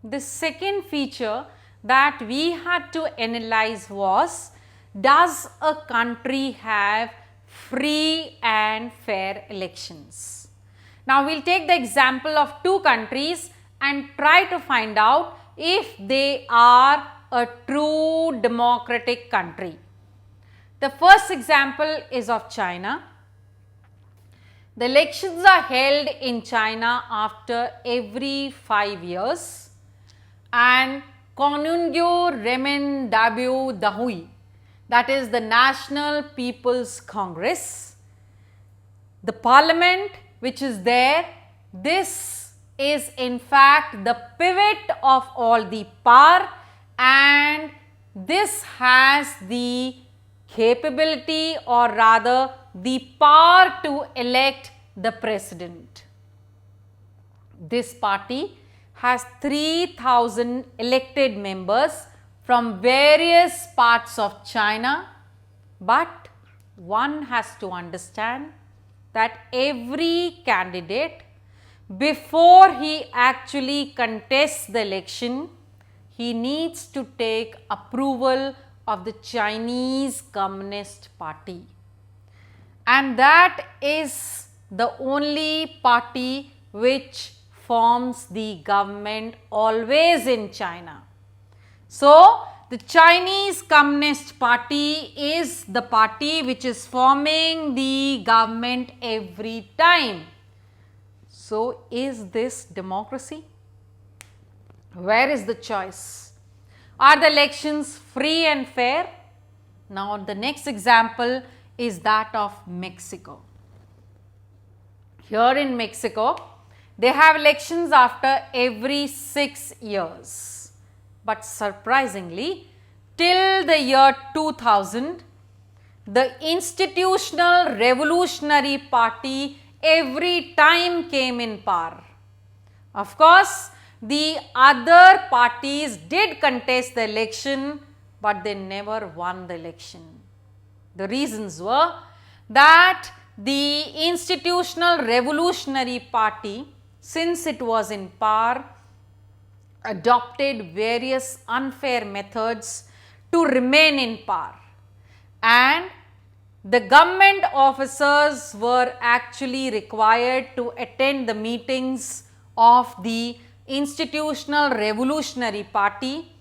The second feature that we had to analyze was, does a country have free and fair elections? Now, we will take the example of two countries and try to find out if they are a true democratic country. The first example is of China. The elections are held in China after every 5 years, and Konungyo Remen Dabu Dahui, that is the National People's Congress, the parliament which is there, this is in fact the pivot of all the power, and this has the capability, or rather the power, to elect the president. This party has 3,000 elected members from various parts of China, but one has to understand that every candidate, before he actually contests the election, he needs to take approval of the Chinese Communist Party, and that is the only party which forms the government always in China. So, the Chinese Communist Party is the party which is forming the government every time. So, is this democracy? Where is the choice? Are the elections free and fair? Now, the next example is that of Mexico. Here in Mexico, they have elections after every 6 years. But surprisingly, till the year 2000, the Institutional Revolutionary Party every time came in power. Of course, the other parties did contest the election, but they never won the election. The reasons were that the Institutional Revolutionary Party, since it was in power, adopted various unfair methods to remain in power, and the government officers were actually required to attend the meetings of the Institutional Revolutionary Party,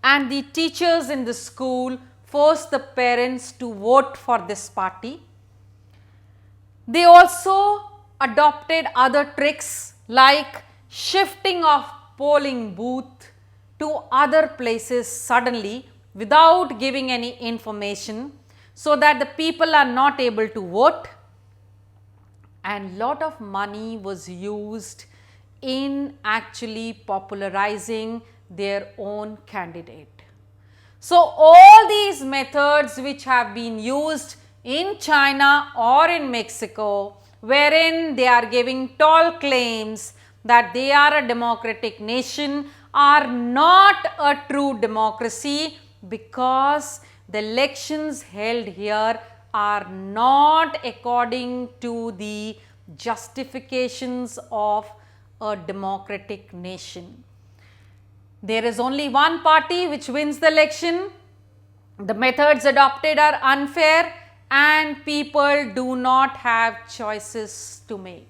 and the teachers in the school forced the parents to vote for this party. They also adopted other tricks like shifting of polling booth to other places suddenly without giving any information, so that the people are not able to vote, and lot of money was used in actually popularizing their own candidate. So, all these methods which have been used in China or in Mexico, wherein they are giving tall claims that they are a democratic nation, are not a true democracy, because the elections held here are not according to the justifications of a democratic nation. There is only one party which wins the election, the methods adopted are unfair, and people do not have choices to make.